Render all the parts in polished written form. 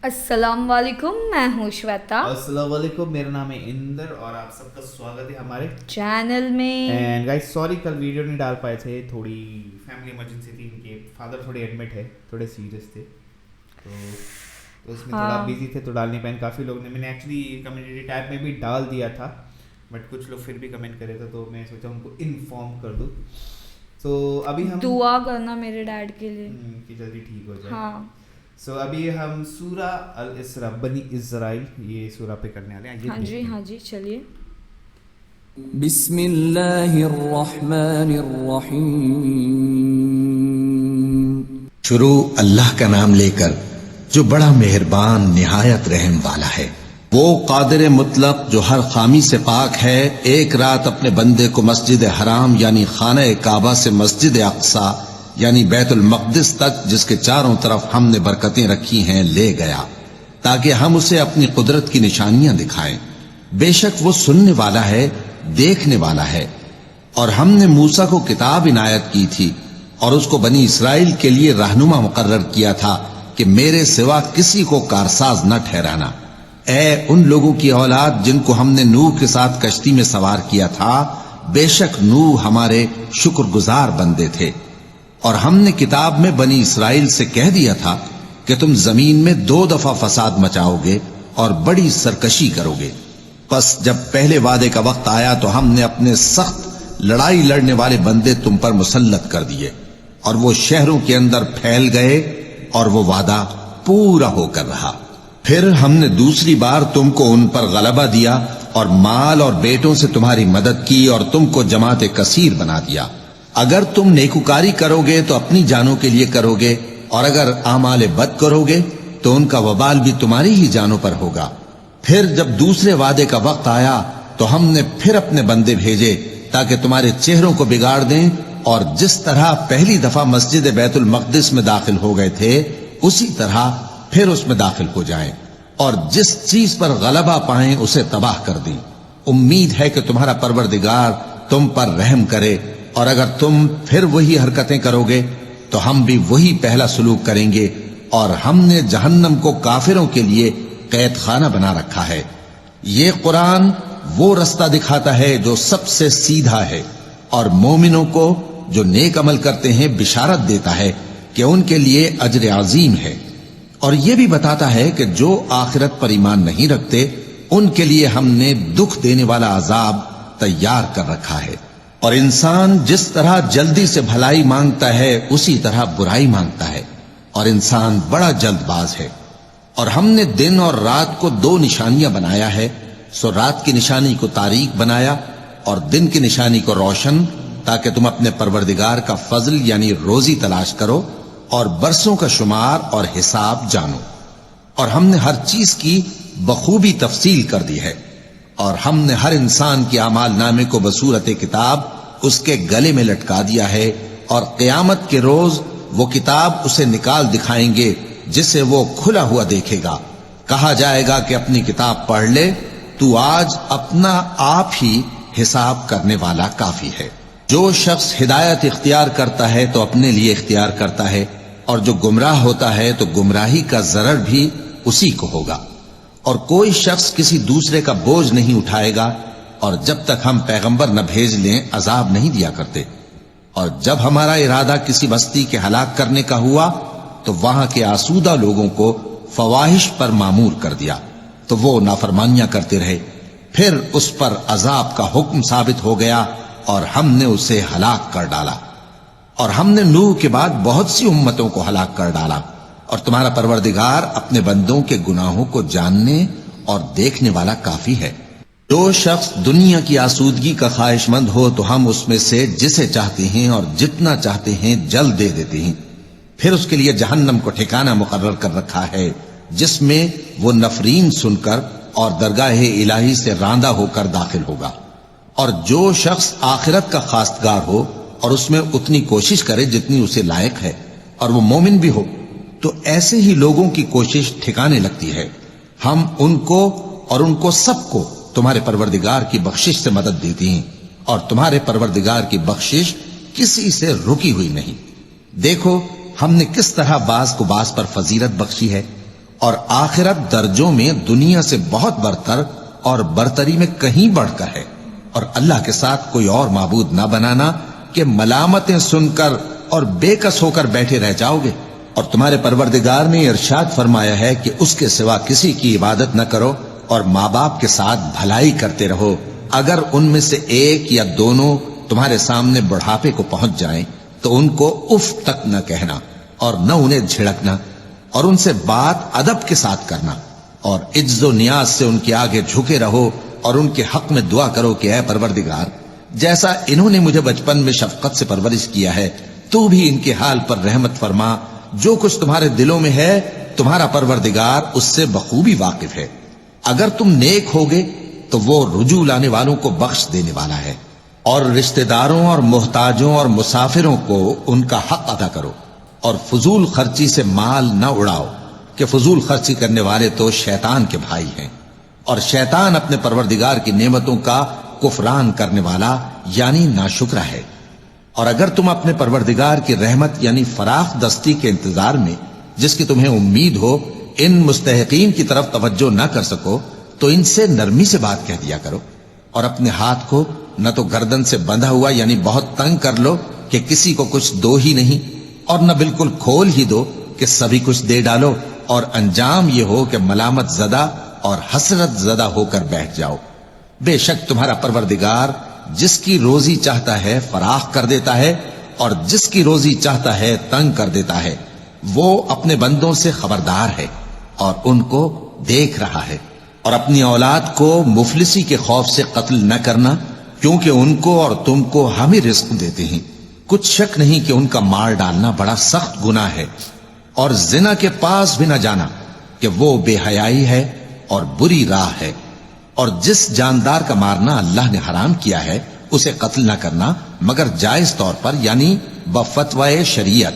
السلام علیکم، میں ہوں شویتا السلام علیکم، میرا نام ہے اندر اور آپ سب کا سواگت ہے ہمارے چینل میں. اینڈ گائز سوری کل ویڈیو نہیں ڈال پائے تھے، تھوڑی فیملی ایمرجنسی تھی، ان کے فادر تھوڑے ایڈمٹ ہے، تھوڑے سیریس تھے، تو اس میں تھوڑا بیزی تھے تو ڈال نہیں پائے. کافی لوگ نے، میں نے ایکچولی کمیونٹی ٹیب میں بھی ڈال دیا تھا بٹ کچھ لوگ پھر بھی کمنٹ کرے تھے تو میں سوچا ان کو انفارم کر دوں. تو ابھی ہم دعا کرنا میرے ڈیڈ کے لیے کہ جلدی ٹھیک ہو جائے. ہاں. سو ابھی ہم سورہ الاسراء بنی اسرائیل یہ سورہ پہ کرنے والے ہیں. ہاں جی چلیے. بسم اللہ الرحمن الرحیم. شروع اللہ کا نام لے کر جو بڑا مہربان نہایت رحم والا ہے. وہ قادر مطلق جو ہر خامی سے پاک ہے، ایک رات اپنے بندے کو مسجد حرام یعنی خانہ کعبہ سے مسجد اقصی یعنی بیت المقدس تک، جس کے چاروں طرف ہم نے برکتیں رکھی ہیں، لے گیا تاکہ ہم اسے اپنی قدرت کی نشانیاں دکھائیں. بے شک وہ سننے والا ہے، دیکھنے والا ہے. اور ہم نے موسیٰ کو کتاب عنایت کی تھی اور اس کو بنی اسرائیل کے لیے رہنما مقرر کیا تھا کہ میرے سوا کسی کو کارساز نہ ٹھہرانا. اے ان لوگوں کی اولاد جن کو ہم نے نوح کے ساتھ کشتی میں سوار کیا تھا، بے شک نوح ہمارے شکر گزار بندے تھے. اور ہم نے کتاب میں بنی اسرائیل سے کہہ دیا تھا کہ تم زمین میں 2 دفعہ فساد مچاؤ گے اور بڑی سرکشی کرو گے. پس جب پہلے وعدے کا وقت آیا تو ہم نے اپنے سخت لڑائی لڑنے والے بندے تم پر مسلط کر دیے اور وہ شہروں کے اندر پھیل گئے اور وہ وعدہ پورا ہو کر رہا. پھر ہم نے دوسری بار تم کو ان پر غلبہ دیا اور مال اور بیٹوں سے تمہاری مدد کی اور تم کو جماعت کثیر بنا دیا. اگر تم نیکوکاری کرو گے تو اپنی جانوں کے لیے کرو گے، اور اگر اعمال بد کرو گے تو ان کا وبال بھی تمہاری ہی جانوں پر ہوگا. پھر جب دوسرے وعدے کا وقت آیا تو ہم نے پھر اپنے بندے بھیجے تاکہ تمہارے چہروں کو بگاڑ دیں، اور جس طرح پہلی دفعہ مسجد بیت المقدس میں داخل ہو گئے تھے اسی طرح پھر اس میں داخل ہو جائیں، اور جس چیز پر غلبہ پائیں اسے تباہ کر دیں. امید ہے کہ تمہارا پروردگار تم پر رحم کرے، اور اگر تم پھر وہی حرکتیں کرو گے تو ہم بھی وہی پہلا سلوک کریں گے. اور ہم نے جہنم کو کافروں کے لیے قید خانہ بنا رکھا ہے. یہ قرآن وہ رستہ دکھاتا ہے جو سب سے سیدھا ہے، اور مومنوں کو جو نیک عمل کرتے ہیں بشارت دیتا ہے کہ ان کے لیے اجر عظیم ہے. اور یہ بھی بتاتا ہے کہ جو آخرت پر ایمان نہیں رکھتے ان کے لیے ہم نے دکھ دینے والا عذاب تیار کر رکھا ہے. اور انسان جس طرح جلدی سے بھلائی مانگتا ہے اسی طرح برائی مانگتا ہے، اور انسان بڑا جلد باز ہے. اور ہم نے دن اور رات کو 2 نشانیاں بنایا ہے، سو رات کی نشانی کو تاریک بنایا اور دن کی نشانی کو روشن، تاکہ تم اپنے پروردگار کا فضل یعنی روزی تلاش کرو اور برسوں کا شمار اور حساب جانو. اور ہم نے ہر چیز کی بخوبی تفصیل کر دی ہے، اور ہم نے ہر انسان کے اعمال نامے کو بصورت کتاب اس کے گلے میں لٹکا دیا ہے، اور قیامت کے روز وہ کتاب اسے نکال دکھائیں گے جسے وہ کھلا ہوا دیکھے گا. کہا جائے گا کہ اپنی کتاب پڑھ لے، تو آج اپنا آپ ہی حساب کرنے والا کافی ہے. جو شخص ہدایت اختیار کرتا ہے تو اپنے لیے اختیار کرتا ہے، اور جو گمراہ ہوتا ہے تو گمراہی کا ضرر بھی اسی کو ہوگا. اور کوئی شخص کسی دوسرے کا بوجھ نہیں اٹھائے گا، اور جب تک ہم پیغمبر نہ بھیج لیں عذاب نہیں دیا کرتے. اور جب ہمارا ارادہ کسی بستی کے ہلاک کرنے کا ہوا تو وہاں کے آسودہ لوگوں کو فواحش پر معمور کر دیا تو وہ نافرمانیاں کرتے رہے. پھر اس پر عذاب کا حکم ثابت ہو گیا اور ہم نے اسے ہلاک کر ڈالا. اور ہم نے نوح کے بعد بہت سی امتوں کو ہلاک کر ڈالا. اور تمہارا پروردگار اپنے بندوں کے گناہوں کو جاننے اور دیکھنے والا کافی ہے. جو شخص دنیا کی آسودگی کا خواہش مند ہو تو ہم اس میں سے جسے چاہتے ہیں اور جتنا چاہتے ہیں جلد دے دیتے ہیں. پھر اس کے لیے جہنم کو ٹھکانہ مقرر کر رکھا ہے جس میں وہ نفرین سن کر اور درگاہ الہی سے راندہ ہو کر داخل ہوگا. اور جو شخص آخرت کا خواستگار ہو اور اس میں اتنی کوشش کرے جتنی اسے لائق ہے اور وہ مومن بھی ہو تو ایسے ہی لوگوں کی کوشش ٹھکانے لگتی ہے. ہم ان کو اور ان کو سب کو تمہارے پروردگار کی بخشش سے مدد دیتی ہیں، اور تمہارے پروردگار کی بخشش کسی سے رکی ہوئی نہیں. دیکھو ہم نے کس طرح بعض کو بعض پر فضیلت بخشی ہے، اور آخرت درجوں میں دنیا سے بہت برتر اور برتری میں کہیں بڑھ کر ہے، اور اللہ کے ساتھ کوئی اور معبود نہ بنانا کہ ملامتیں سن کر اور بے کس ہو کر بیٹھے رہ جاؤ گے۔ اور تمہارے پروردگار نے ارشاد فرمایا ہے کہ اس کے سوا کسی کی عبادت نہ کرو، اور ماں باپ کے ساتھ بھلائی کرتے رہو، اگر ان میں سے ایک یا دونوں تمہارے سامنے بڑھاپے کو پہنچ جائیں تو ان کو اف تک نہ کہنا اور نہ انہیں جھڑکنا، اور ان سے بات ادب کے ساتھ کرنا، اور عجز و نیاز سے ان کے آگے جھکے رہو، اور ان کے حق میں دعا کرو کہ اے پروردگار، جیسا انہوں نے مجھے بچپن میں شفقت سے پرورش کیا ہے، تو بھی ان کے حال پر رحمت فرما، جو کچھ تمہارے دلوں میں ہے تمہارا پروردگار اس سے بخوبی واقف ہے۔ اگر تم نیک ہوگے تو وہ رجوع لانے والوں کو بخش دینے والا ہے، اور رشتہ داروں اور محتاجوں اور مسافروں کو ان کا حق ادا کرو، اور فضول خرچی سے مال نہ اڑاؤ، کہ فضول خرچی کرنے والے تو شیطان کے بھائی ہیں، اور شیطان اپنے پروردگار کی نعمتوں کا کفران کرنے والا یعنی ناشکرا ہے۔ اور اگر تم اپنے پروردگار کی رحمت یعنی فراخ دستی کے انتظار میں، جس کی تمہیں امید ہو، ان مستحقین کی طرف توجہ نہ کر سکو تو ان سے نرمی سے بات کہہ دیا کرو، اور اپنے ہاتھ کو نہ تو گردن سے بندھا ہوا یعنی بہت تنگ کر لو کہ کسی کو کچھ دو ہی نہیں، اور نہ بالکل کھول ہی دو کہ سبھی کچھ دے ڈالو، اور انجام یہ ہو کہ ملامت زدہ اور حسرت زدہ ہو کر بیٹھ جاؤ۔ بے شک تمہارا پروردگار جس کی روزی چاہتا ہے فراخ کر دیتا ہے، اور جس کی روزی چاہتا ہے تنگ کر دیتا ہے، وہ اپنے بندوں سے خبردار ہے اور ان کو دیکھ رہا ہے۔ اور اپنی اولاد کو مفلسی کے خوف سے قتل نہ کرنا، کیونکہ ان کو اور تم کو ہم ہی رزق دیتے ہیں، کچھ شک نہیں کہ ان کا مار ڈالنا بڑا سخت گناہ ہے۔ اور زنا کے پاس بھی نہ جانا کہ وہ بے حیائی ہے اور بری راہ ہے۔ اور جس جاندار کا مارنا اللہ نے حرام کیا ہے اسے قتل نہ کرنا مگر جائز طور پر یعنی بفتوائے شریعت۔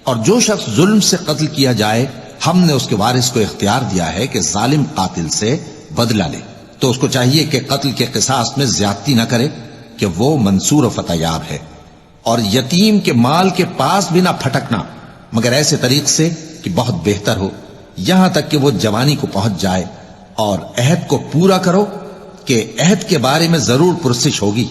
اور جو شخص ظلم سے قتل کیا جائے ہم نے اس کے وارث کو اختیار دیا ہے کہ ظالم قاتل سے بدلہ لے، تو اس کو چاہیے کہ قتل کے قصاص میں زیادتی نہ کرے کہ وہ منصور و فتح یاب ہے۔ اور یتیم کے مال کے پاس بھی نہ پھٹکنا مگر ایسے طریق سے کہ بہت بہتر ہو، یہاں تک کہ وہ جوانی کو پہنچ جائے۔ اور عہد کو پورا کرو کہ عہد کے بارے میں ضرور پرسش ہوگی،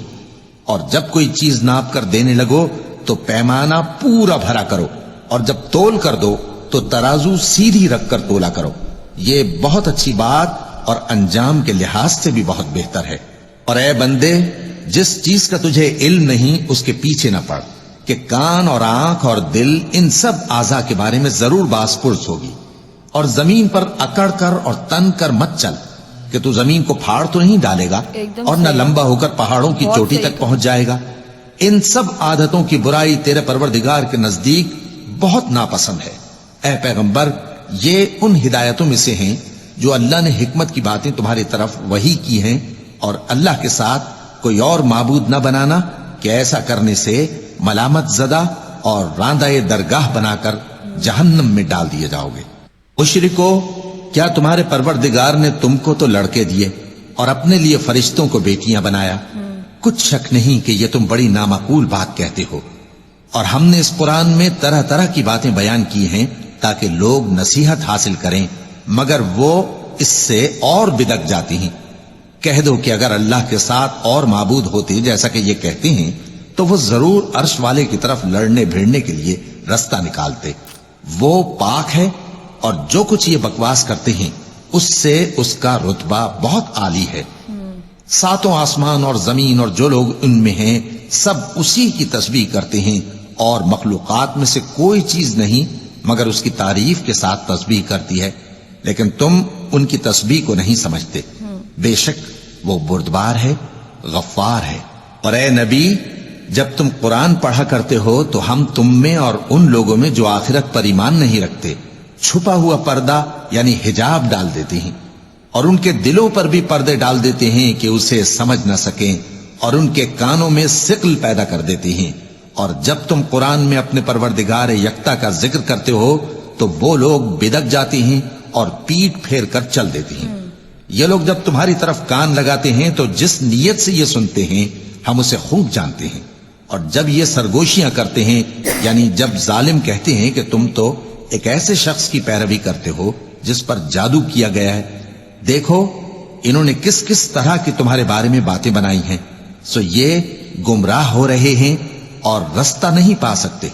اور جب کوئی چیز ناپ کر دینے لگو تو پیمانہ پورا بھرا کرو، اور جب تول کر دو تو ترازو سیدھی رکھ کر تولا کرو، یہ بہت اچھی بات اور انجام کے لحاظ سے بھی بہت بہتر ہے۔ اور اے بندے، جس چیز کا تجھے علم نہیں اس کے پیچھے نہ پڑ، کہ کان اور آنکھ اور دل ان سب اعضاء کے بارے میں ضرور باس پرس ہوگی۔ اور زمین پر اکڑ کر اور تن کر مت چل کہ تو زمین کو پھاڑ تو نہیں ڈالے گا اور نہ لمبا ہو کر پہاڑوں کی چوٹی تک پہنچ جائے گا۔ ان سب عادتوں کی برائی تیرے پروردگار کے نزدیک بہت ناپسند ہے۔ اے پیغمبر، یہ ان ہدایتوں میں سے ہیں جو اللہ نے حکمت کی باتیں تمہاری طرف وحی کی ہیں، اور اللہ کے ساتھ کوئی اور معبود نہ بنانا کہ ایسا کرنے سے ملامت زدہ اور راندہ درگاہ بنا کر جہنم میں ڈال دیے جاؤ گے۔ مشرکو، کیا تمہارے پروردگار نے تم کو تو لڑکے دیے اور اپنے لیے فرشتوں کو بیٹیاں بنایا؟ کچھ شک نہیں کہ یہ تم بڑی نامعقول بات کہتے ہو، اور ہم نے اس قرآن میں طرح طرح کی باتیں بیان کی ہیں تاکہ لوگ نصیحت حاصل کریں، مگر وہ اس سے اور بدک جاتی ہیں۔ کہہ دو کہ اگر اللہ کے ساتھ اور معبود ہوتے جیسا کہ یہ کہتے ہیں تو وہ ضرور عرش والے کی طرف لڑنے بھیڑنے کے لیے رستہ نکالتے۔ وہ پاک ہے، اور جو کچھ یہ بکواس کرتے ہیں اس سے اس کا رتبہ بہت عالی ہے۔ ساتوں آسمان اور زمین اور جو لوگ ان میں ہیں سب اسی کی تسبیح کرتے ہیں، اور مخلوقات میں سے کوئی چیز نہیں مگر اس کی تعریف کے ساتھ تسبیح کرتی ہے، لیکن تم ان کی تسبیح کو نہیں سمجھتے۔ بے شک وہ بردبار ہے، غفار ہے۔ اور اے نبی، جب تم قرآن پڑھا کرتے ہو تو ہم تم میں اور ان لوگوں میں جو آخرت پر ایمان نہیں رکھتے چھپا ہوا پردہ یعنی حجاب ڈال دیتے ہیں، اور ان کے دلوں پر بھی پردے ڈال دیتے ہیں کہ اسے سمجھ نہ سکیں، اور ان کے کانوں میں ثقل پیدا کر دیتے ہیں۔ اور جب تم قرآن میں اپنے پروردگار یکتا کا ذکر کرتے ہو تو وہ لوگ بدک جاتے ہیں اور پیٹ پھیر کر چل دیتے ہیں۔ یہ لوگ جب تمہاری طرف کان لگاتے ہیں تو جس نیت سے یہ سنتے ہیں ہم اسے خوب جانتے ہیں، اور جب یہ سرگوشیاں کرتے ہیں یعنی جب ظالم کہتے ہیں کہ تم تو ایک ایسے شخص کی پیروی کرتے ہو جس پر جادو کیا گیا ہے. دیکھو انہوں نے کس کس طرح کی تمہارے بارے میں باتیں بنائی ہیں. سو یہ گمراہ ہو رہے ہیں اور رستہ نہیں پا سکتے.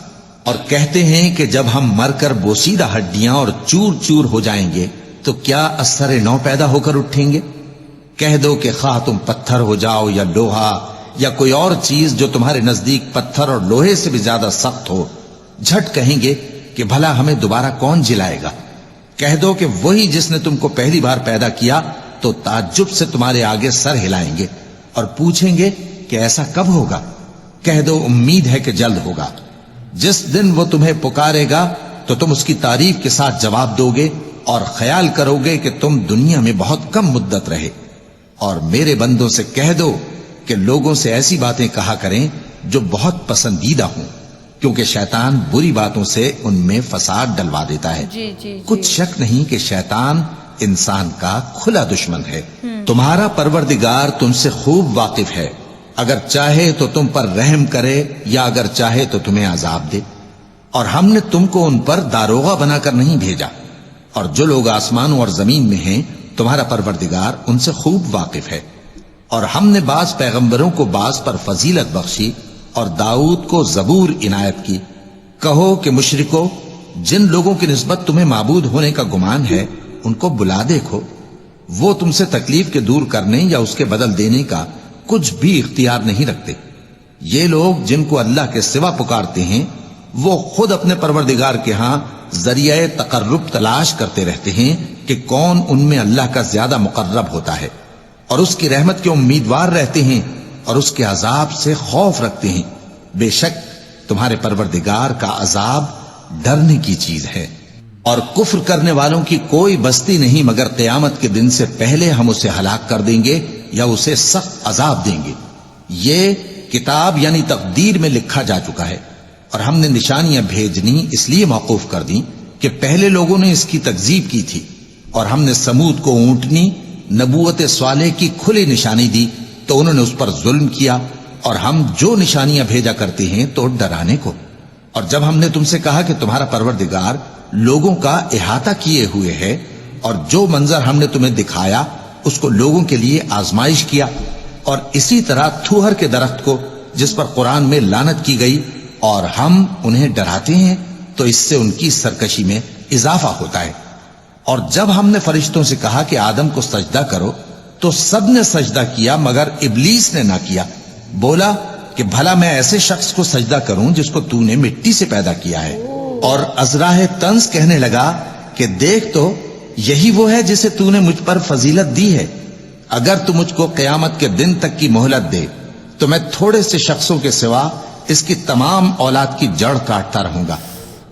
اور کہتے ہیں کہ جب ہم مر کر بوسیدہ ہڈیاں اور چور چور ہو جائیں گے تو کیا اثر نو پیدا ہو کر اٹھیں گے. کہہ دو کہ خواہ تم پتھر ہو جاؤ یا لوہا یا کوئی اور چیز جو تمہارے نزدیک پتھر اور لوہے سے بھی زیادہ سخت ہو، جھٹ کہیں گے کہ بھلا ہمیں دوبارہ کون جلائے گا. کہہ دو کہ وہی جس نے تم کو پہلی بار پیدا کیا تو تعجب سے تمہارے آگے سر ہلائیں گے اور پوچھیں گے کہ ایسا کب ہوگا. کہہ دو امید ہے کہ جلد ہوگا. جس دن وہ تمہیں پکارے گا تو تم اس کی تعریف کے ساتھ جواب دو گے اور خیال کرو گے کہ تم دنیا میں بہت کم مدت رہے. اور میرے بندوں سے کہہ دو کہ لوگوں سے ایسی باتیں کہا کریں جو بہت پسندیدہ ہوں، کیونکہ شیطان بری باتوں سے ان میں فساد ڈلوا دیتا ہے. کچھ شک نہیں کہ شیطان انسان کا کھلا دشمن ہے. تمہارا پروردگار تم سے خوب واقف ہے، اگر چاہے تو تم پر رحم کرے یا اگر چاہے تو تمہیں عذاب دے. اور ہم نے تم کو ان پر داروغہ بنا کر نہیں بھیجا. اور جو لوگ آسمانوں اور زمین میں ہیں تمہارا پروردگار ان سے خوب واقف ہے. اور ہم نے بعض پیغمبروں کو بعض پر فضیلت بخشی اور داؤد کو زبور عنایت کی. کہو کہ مشرکو، جن لوگوں کی نسبت تمہیں معبود ہونے کا گمان ہے ان کو بلا دیکھو، وہ تم سے تکلیف کے دور کرنے یا اس کے بدل دینے کا کچھ بھی اختیار نہیں رکھتے. یہ لوگ جن کو اللہ کے سوا پکارتے ہیں وہ خود اپنے پروردگار کے ہاں ذریعہ تقرب تلاش کرتے رہتے ہیں کہ کون ان میں اللہ کا زیادہ مقرب ہوتا ہے، اور اس کی رحمت کے امیدوار رہتے ہیں اور اس کے عذاب سے خوف رکھتے ہیں. بے شک تمہارے پروردگار کا عذاب ڈرنے کی چیز ہے. اور کفر کرنے والوں کی کوئی بستی نہیں مگر قیامت کے دن سے پہلے ہم اسے ہلاک کر دیں گے یا اسے سخت عذاب دیں گے. یہ کتاب یعنی تقدیر میں لکھا جا چکا ہے. اور ہم نے نشانیاں بھیجنی اس لیے موقوف کر دیں کہ پہلے لوگوں نے اس کی تکذیب کی تھی. اور ہم نے سمود کو اونٹنی نبوت صالح کی کھلی نشانی دی تو انہوں نے اس پر ظلم کیا. اور ہم جو نشانیاں بھیجا کرتے ہیں تو ڈرانے کو. اور جب ہم نے تم سے کہا کہ تمہارا پروردگار لوگوں کا احاطہ کیے ہوئے ہے اور جو منظر ہم نے تمہیں دکھایا اس کو لوگوں کے لیے آزمائش کیا، اور اسی طرح تھوہر کے درخت کو جس پر قرآن میں لعنت کی گئی، اور ہم انہیں ڈراتے ہیں تو اس سے ان کی سرکشی میں اضافہ ہوتا ہے. اور جب ہم نے فرشتوں سے کہا کہ آدم کو سجدہ کرو تو سب نے سجدہ کیا مگر ابلیس نے نہ کیا. بولا کہ بھلا میں ایسے شخص کو سجدہ کروں جس کو تو نے مٹی سے پیدا کیا ہے. اور ازراہ طنز کہنے لگا کہ دیکھ تو یہی وہ ہے جسے تو نے مجھ پر فضیلت دی ہے. اگر تو مجھ کو قیامت کے دن تک کی مہلت دے تو میں تھوڑے سے شخصوں کے سوا اس کی تمام اولاد کی جڑ کاٹتا رہوں گا.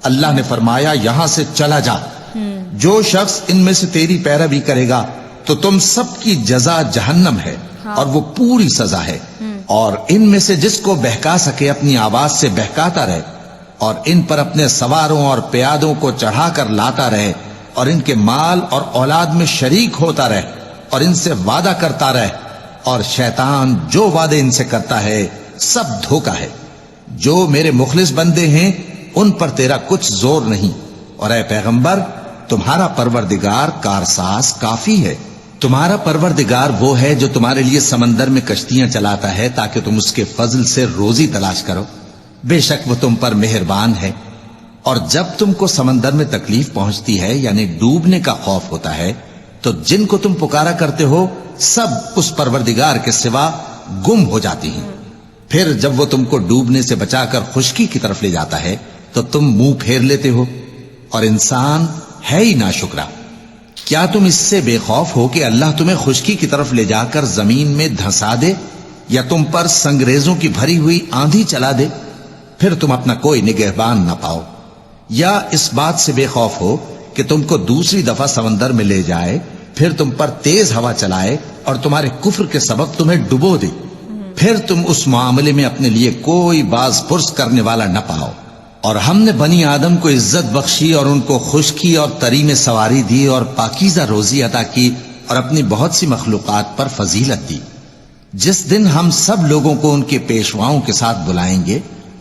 اللہ نے فرمایا یہاں سے چلا جا. جو شخص ان میں سے تیری پیروی کرے گا تو تم سب کی جزا جہنم ہے اور وہ پوری سزا ہے. اور ان میں سے جس کو بہکا سکے اپنی آواز سے بہکاتا رہے اور ان پر اپنے سواروں اور پیادوں کو چڑھا کر لاتا رہے اور ان کے مال اور اولاد میں شریک ہوتا رہے اور ان سے وعدہ کرتا رہے. اور شیطان جو وعدے ان سے کرتا ہے سب دھوکا ہے. جو میرے مخلص بندے ہیں ان پر تیرا کچھ زور نہیں. اور اے پیغمبر تمہارا پروردگار کارساز کافی ہے. تمہارا پروردگار وہ ہے جو تمہارے لیے سمندر میں کشتیاں چلاتا ہے تاکہ تم اس کے فضل سے روزی تلاش کرو. بے شک وہ تم پر مہربان ہے. اور جب تم کو سمندر میں تکلیف پہنچتی ہے یعنی ڈوبنے کا خوف ہوتا ہے تو جن کو تم پکارا کرتے ہو سب اس پروردگار کے سوا گم ہو جاتی ہیں. پھر جب وہ تم کو ڈوبنے سے بچا کر خشکی کی طرف لے جاتا ہے تو تم منہ پھیر لیتے ہو. اور انسان ہے ہی ناشکرا. کیا تم اس سے بے خوف ہو کہ اللہ تمہیں خشکی کی طرف لے جا کر زمین میں دھنسا دے یا تم پر سنگریزوں کی بھری ہوئی آندھی چلا دے پھر تم اپنا کوئی نگہبان نہ پاؤ؟ یا اس بات سے بے خوف ہو کہ تم کو دوسری دفعہ سمندر میں لے جائے پھر تم پر تیز ہوا چلائے اور تمہارے کفر کے سبب تمہیں ڈبو دے پھر تم اس معاملے میں اپنے لیے کوئی باز پرس کرنے والا نہ پاؤ؟ اور ہم نے بنی آدم کو عزت بخشی اور ان کو خشکی اور تری میں سواری دی اور پاکیزہ روزی عطا کی اور اپنی بہت سی مخلوقات پر فضیلت دی. جس دن ہم سب لوگوں کو ان کے پیشواؤں کے ساتھ بلائیں گے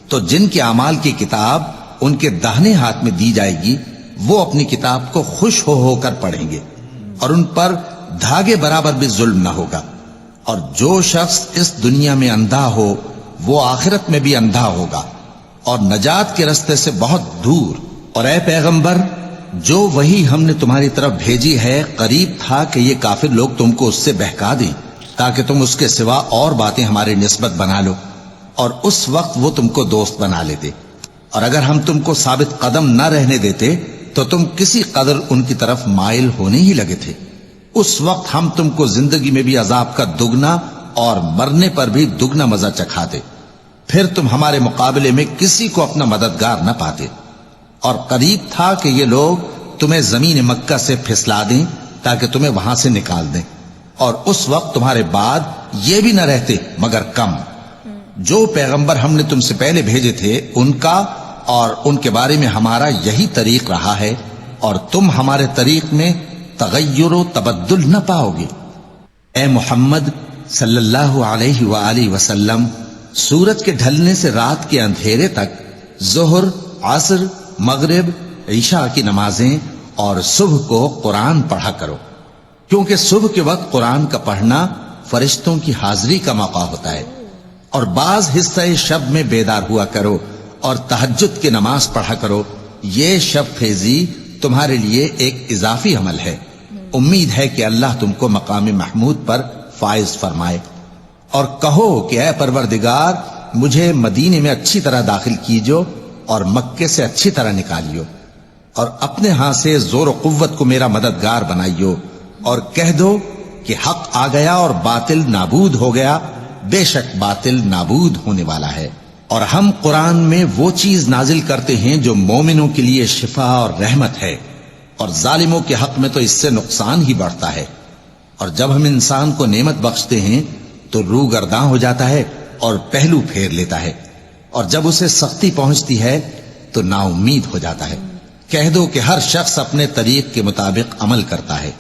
تو جن کے اعمال کی کتاب ان کے داہنے ہاتھ میں دی جائے گی وہ اپنی کتاب کو خوش ہو کر پڑھیں گے اور ان پر دھاگے برابر بھی ظلم نہ ہوگا. اور جو شخص اس دنیا میں اندھا ہو وہ آخرت میں بھی اندھا ہوگا اور نجات کے راستے سے بہت دور. اور اے پیغمبر، جو وہی ہم نے تمہاری طرف بھیجی ہے قریب تھا کہ یہ کافر لوگ تم کو اس سے بہکا دیں تاکہ تم اس کے سوا اور باتیں ہماری نسبت بنا لو، اور اس وقت وہ تم کو دوست بنا لیتے. اور اگر ہم تم کو ثابت قدم نہ رہنے دیتے تو تم کسی قدر ان کی طرف مائل ہونے ہی لگے تھے. اس وقت ہم تم کو زندگی میں بھی عذاب کا دگنا اور مرنے پر بھی دگنا مزہ چکھاتے، پھر تم ہمارے مقابلے میں کسی کو اپنا مددگار نہ پاتے. اور قریب تھا کہ یہ لوگ تمہیں زمین مکہ سے پھسلا دیں تاکہ تمہیں وہاں سے نکال دیں، اور اس وقت تمہارے بعد یہ بھی نہ رہتے مگر کم. جو پیغمبر ہم نے تم سے پہلے بھیجے تھے ان کا اور ان کے بارے میں ہمارا یہی طریق رہا ہے، اور تم ہمارے طریق میں تغیر و تبدل نہ پاؤ گے. اے محمد صلی اللہ علیہ وآلہ وسلم، سورج کے ڈھلنے سے رات کے اندھیرے تک ظہر، عصر، مغرب، عشاء کی نمازیں اور صبح کو قرآن پڑھا کرو، کیونکہ صبح کے وقت قرآن کا پڑھنا فرشتوں کی حاضری کا موقع ہوتا ہے. اور بعض حصہ شب میں بیدار ہوا کرو اور تہجد کی نماز پڑھا کرو. یہ شب خیزی تمہارے لیے ایک اضافی عمل ہے. امید ہے کہ اللہ تم کو مقام محمود پر فائز فرمائے. اور کہو کہ اے پروردگار، مجھے مدینے میں اچھی طرح داخل کیجو اور مکے سے اچھی طرح نکالیو، اور اپنے ہاں سے زور و قوت کو میرا مددگار بنائیو، اور کہہ دو کہ حق آ گیا اور باطل نابود ہو گیا. بے شک باطل نابود ہونے والا ہے. اور ہم قرآن میں وہ چیز نازل کرتے ہیں جو مومنوں کے لیے شفا اور رحمت ہے، اور ظالموں کے حق میں تو اس سے نقصان ہی بڑھتا ہے. اور جب ہم انسان کو نعمت بخشتے ہیں تو روح گرداں ہو جاتا ہے اور پہلو پھیر لیتا ہے، اور جب اسے سختی پہنچتی ہے تو نا امید ہو جاتا ہے. کہہ دو کہ ہر شخص اپنے طریق کے مطابق عمل کرتا ہے،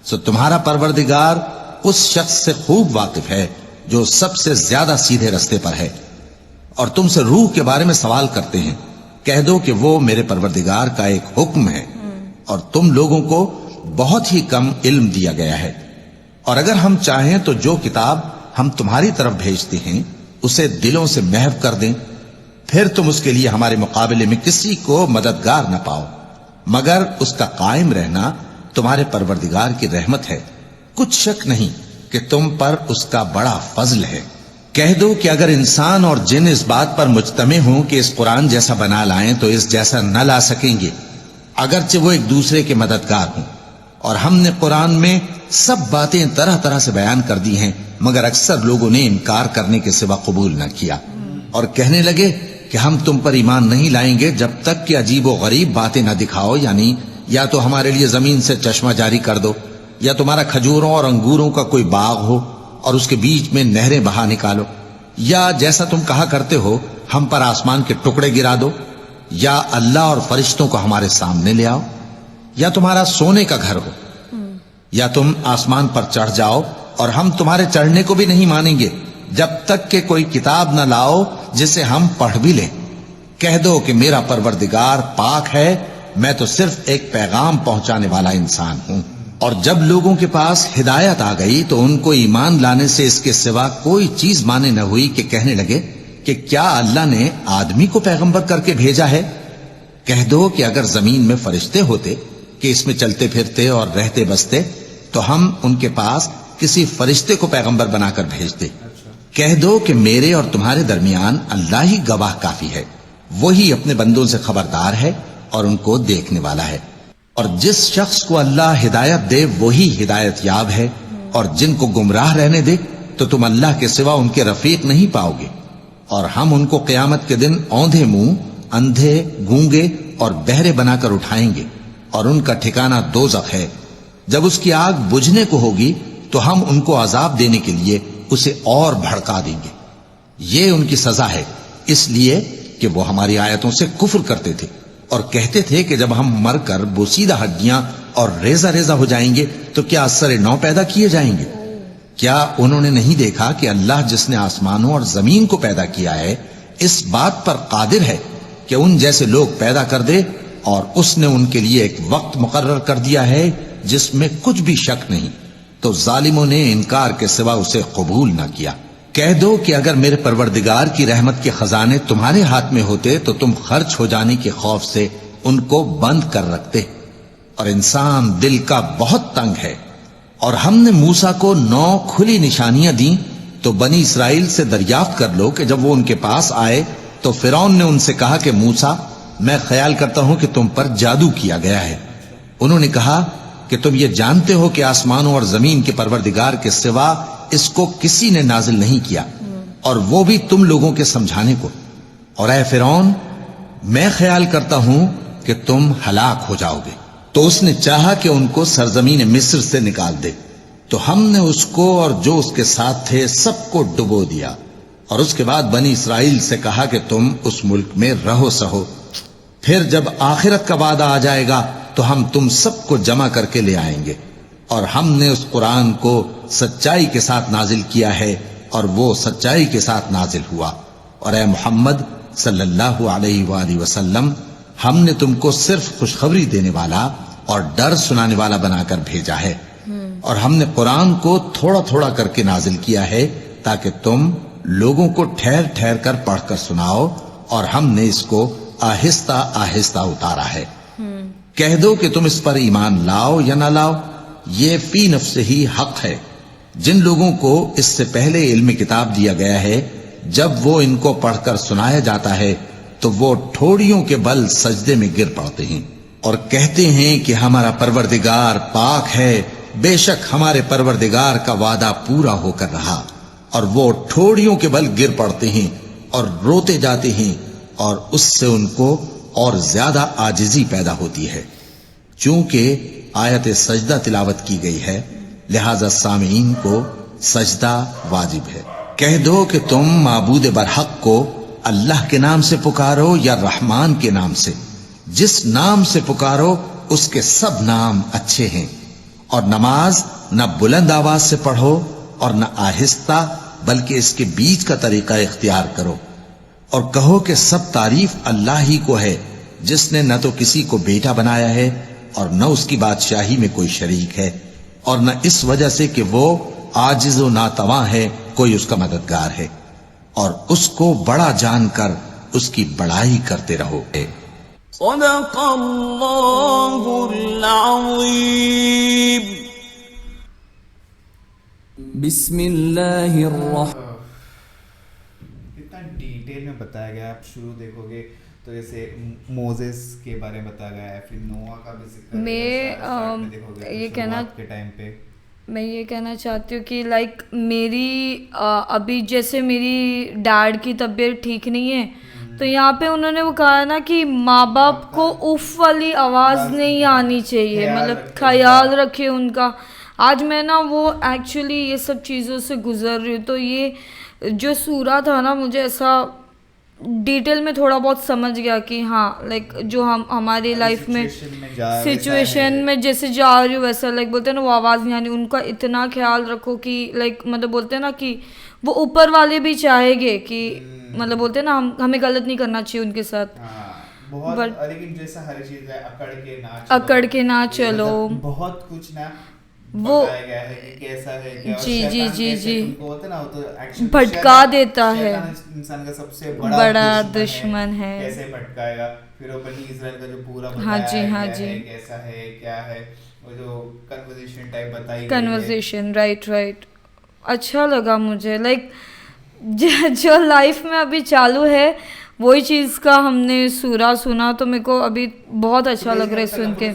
سو تمہارا پروردگار اس شخص سے خوب واقف ہے جو سب سے زیادہ سیدھے رستے پر ہے. اور تم سے روح کے بارے میں سوال کرتے ہیں، کہہ دو کہ وہ میرے پروردگار کا ایک حکم ہے، اور تم لوگوں کو بہت ہی کم علم دیا گیا ہے. اور اگر ہم چاہیں تو جو کتاب ہم تمہاری طرف بھیجتے ہیں اسے دلوں سے محو کر دیں، پھر تم اس کے لیے ہمارے مقابلے میں کسی کو مددگار نہ پاؤ، مگر اس کا قائم رہنا تمہارے پروردگار کی رحمت ہے. کچھ شک نہیں کہ تم پر اس کا بڑا فضل ہے. کہہ دو کہ اگر انسان اور جن اس بات پر مجتمع ہوں کہ اس قرآن جیسا بنا لائیں تو اس جیسا نہ لا سکیں گے، اگرچہ وہ ایک دوسرے کے مددگار ہوں. اور ہم نے قرآن میں سب باتیں طرح طرح سے بیان کر دی ہیں، مگر اکثر لوگوں نے انکار کرنے کے سوا قبول نہ کیا، اور کہنے لگے کہ ہم تم پر ایمان نہیں لائیں گے جب تک کہ عجیب و غریب باتیں نہ دکھاؤ، یعنی یا تو ہمارے لیے زمین سے چشمہ جاری کر دو، یا تمہارا کھجوروں اور انگوروں کا کوئی باغ ہو اور اس کے بیچ میں نہریں بہا نکالو، یا جیسا تم کہا کرتے ہو ہم پر آسمان کے ٹکڑے گرا دو، یا اللہ اور فرشتوں کو ہمارے سامنے لے آؤ، یا تمہارا سونے کا گھر ہو، یا تم آسمان پر چڑھ جاؤ اور ہم تمہارے چڑھنے کو بھی نہیں مانیں گے جب تک کہ کوئی کتاب نہ لاؤ جسے ہم پڑھ بھی لیں. کہہ دو کہ میرا پروردگار پاک ہے، میں تو صرف ایک پیغام پہنچانے والا انسان ہوں. اور جب لوگوں کے پاس ہدایت آ گئی تو ان کو ایمان لانے سے اس کے سوا کوئی چیز مانے نہ ہوئی کہ کہنے لگے کہ کیا اللہ نے آدمی کو پیغمبر کر کے بھیجا ہے؟ کہہ دو کہ اگر زمین میں فرشتے ہوتے کہ اس میں چلتے پھرتے اور رہتے بستے تو ہم ان کے پاس کسی فرشتے کو پیغمبر بنا کر بھیجتے. کہہ دو کہ میرے اور تمہارے درمیان اللہ ہی گواہ کافی ہے، وہی اپنے بندوں سے خبردار ہے اور ان کو دیکھنے والا ہے. اور جس شخص کو اللہ ہدایت دے وہی ہدایت یاب ہے، اور جن کو گمراہ رہنے دے تو تم اللہ کے سوا ان کے رفیق نہیں پاؤ گے. اور ہم ان کو قیامت کے دن اوندھے منہ، اندھے، گونگے اور بہرے بنا کر اٹھائیں گے، اور ان کا ٹھکانہ دوزخ ہے. جب اس کی آگ بجھنے کو ہوگی تو ہم ان کو عذاب دینے کے لیے اسے اور بھڑکا دیں گے. یہ ان کی سزا ہے، اس لیے کہ وہ ہماری آیتوں سے کفر کرتے تھے اور کہتے تھے کہ جب ہم مر کر بوسیدہ ہڈیاں اور ریزہ ریزہ ہو جائیں گے تو کیا اثر نو پیدا کیے جائیں گے؟ کیا انہوں نے نہیں دیکھا کہ اللہ جس نے آسمانوں اور زمین کو پیدا کیا ہے اس بات پر قادر ہے کہ ان جیسے لوگ پیدا کر دے اور اس نے ان کے لیے ایک وقت مقرر کر دیا ہے جس میں کچھ بھی شک نہیں، تو ظالموں نے انکار کے سوا اسے قبول نہ کیا۔ کہہ دو کہ اگر میرے پروردگار کی رحمت کے خزانے تمہارے ہاتھ میں ہوتے تو تم خرچ ہو جانے کے خوف سے ان کو بند کر رکھتے، اور انسان دل کا بہت تنگ ہے۔ اور ہم نے موسیٰ کو 9 کھلی نشانیاں دیں، تو بنی اسرائیل سے دریافت کر لو کہ جب وہ ان کے پاس آئے تو فرعون نے ان سے کہا کہ موسیٰ، میں خیال کرتا ہوں کہ تم پر جادو کیا گیا ہے۔ انہوں نے کہا کہ تم یہ جانتے ہو کہ آسمانوں اور زمین کے پروردگار کے سوا اس کو کسی نے نازل نہیں کیا، اور وہ بھی تم لوگوں کے سمجھانے کو، اور اے فرعون، میں خیال کرتا ہوں کہ تم ہلاک ہو جاؤ گے۔ تو اس نے چاہا کہ ان کو سرزمین مصر سے نکال دے، تو ہم نے اس کو اور جو اس کے ساتھ تھے سب کو ڈبو دیا، اور اس کے بعد بنی اسرائیل سے کہا کہ تم اس ملک میں رہو سہو، پھر جب آخرت کا وعدہ آ جائے گا تو ہم تم سب کو جمع کر کے لے آئیں گے۔ اور ہم نے اس قرآن کو سچائی کے ساتھ نازل کیا ہے، اور وہ سچائی کے ساتھ نازل ہوا۔ اور اے محمد صلی اللہ علیہ وآلہ وسلم، ہم نے تم کو صرف خوشخبری دینے والا اور ڈر سنانے والا بنا کر بھیجا ہے، اور ہم نے قرآن کو تھوڑا تھوڑا کر کے نازل کیا ہے تاکہ تم لوگوں کو ٹھہر ٹھہر کر پڑھ کر سناؤ، اور ہم نے اس کو آہستہ آہستہ اتارا ہے۔ کہہ دو کہ تم اس پر ایمان لاؤ یا نہ لاؤ، یہ فی نفس ہی حق ہے۔ جن لوگوں کو اس سے پہلے علم کتاب دیا گیا ہے، جب وہ ان کو پڑھ کر سنایا جاتا ہے تو وہ ٹھوڑیوں کے بل سجدے میں گر پڑتے ہیں، اور کہتے ہیں کہ ہمارا پروردگار پاک ہے، بے شک ہمارے پروردگار کا وعدہ پورا ہو کر رہا، اور وہ ٹھوڑیوں کے بل گر پڑتے ہیں اور روتے جاتے ہیں، اور اس سے ان کو اور زیادہ عاجزی پیدا ہوتی ہے۔ چونکہ آیت سجدہ تلاوت کی گئی ہے، لہذا سامعین کو سجدہ واجب ہے۔ کہہ دو کہ تم معبود برحق کو اللہ کے نام سے پکارو یا رحمان کے نام سے، جس نام سے پکارو اس کے سب نام اچھے ہیں، اور نماز نہ بلند آواز سے پڑھو اور نہ آہستہ، بلکہ اس کے بیچ کا طریقہ اختیار کرو، اور کہو کہ سب تعریف اللہ ہی کو ہے، جس نے نہ تو کسی کو بیٹا بنایا ہے اور نہ اس کی بادشاہی میں کوئی شریک ہے، اور نہ اس وجہ سے کہ وہ عاجز و ناتواں ہے کوئی اس کا مددگار ہے، اور اس کو بڑا جان کر اس کی بڑائی کرتے رہو۔ صدق اللہ العظیم۔ بسم اللہ الرحمن۔ اتنا ڈیٹیل میں بتایا گیا، آپ شروع دیکھو گے تو جیسے موزیس کے بارے میں بتایا گیا ہے، پھر نوح کا بھی ذکر میں یہ کہنا چاہتی ہوں کہ لائک میری ابھی جیسے میری ڈیڈ کی طبیعت ٹھیک نہیں ہے، تو یہاں پہ انہوں نے وہ کہا نا کہ ماں باپ کو اف والی آواز نہیں آنی چاہیے، مطلب خیال رکھے ان کا۔ آج میں نا وہ ایکچولی یہ سب چیزوں سے گزر رہی ہوں، تو یہ جو سورہ تھا نا مجھے ایسا ڈیٹیل میں تھوڑا بہت سمجھ گیا کہ ہاں لائک جو ہم ہماری لائف میں سچویشن میں جیسے جا رہی ہوں ویسا لائک بولتے ہیں نا وہ آواز نہیں آنی، ان کا اتنا خیال رکھو کہ لائک مطلب بولتے ہیں نا کہ وہ اوپر والے بھی چاہیں گے کہ مطلب بولتے ہیں نا ہمیں غلط نہیں کرنا چاہیے ان کے ساتھ، لیکن جیسا ہر چیز ہے اکڑ کے نہ چلو، بہت کچھ نا وہ جی بھٹکا دیتا ہے، انسان کا سب سے بڑا دشمن ہے، کیسے بھٹکائے گا۔ پھر وہ بنی اسرائیل کا جو پورا ہاں جی کیسا ہے کیا ہے، وہ جو کنورزیشن ٹائپ بتائی، کنورزیشن رائٹ اچھا لگا مجھے، لائک جو لائف میں ابھی چالو ہے وہی چیز کا ہم نے سورہ سنا تو میرے کو ابھی بہت اچھا لگ رہا ہے سن کے،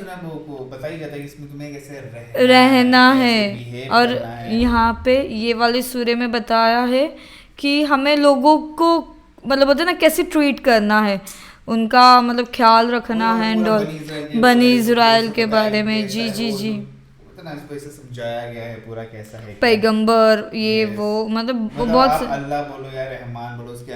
بتائی جاتا ہے اس میں تمہیں کیسے رہنا ہے، اور یہاں پہ یہ والے سورے میں بتایا ہے کہ ہمیں لوگوں کو مطلب ہوتا ہے نا کیسے ٹریٹ کرنا ہے، ان کا مطلب خیال رکھنا ہے، بنی اسرائیل کے بارے میں جی سمجھایا گیا ہے پورا کیسا ہے، پیغمبر یہ وہ مطلب بہت اللہ بولو یا رحمان بولو، اس کے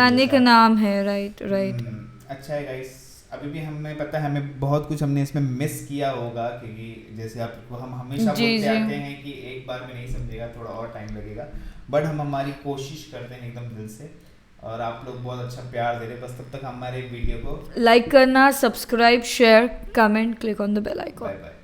انیک نام ہے، رائٹ اچھا ہے گائس۔ ابھی بھی ہمیں پتہ ہے ہمیں بہت کچھ ہم نے اس میں مس کیا ہوگا، کیونکہ جیسے آپ کو ہم ہمیشہ بولتے آتے ہیں کہ ایک بار میں نہیں سمجھے گا، تھوڑا اور ٹائم لگے گا، بٹ ہم ہماری کوشش کرتے ہیں ایک دم دل سے اور آپ لوگ بہت اچھا پیار دے رہے. بس تب تک ہمارے ویڈیو کو لائک کرنا, subscribe, share, comment, click on the bell icon. Bye bye.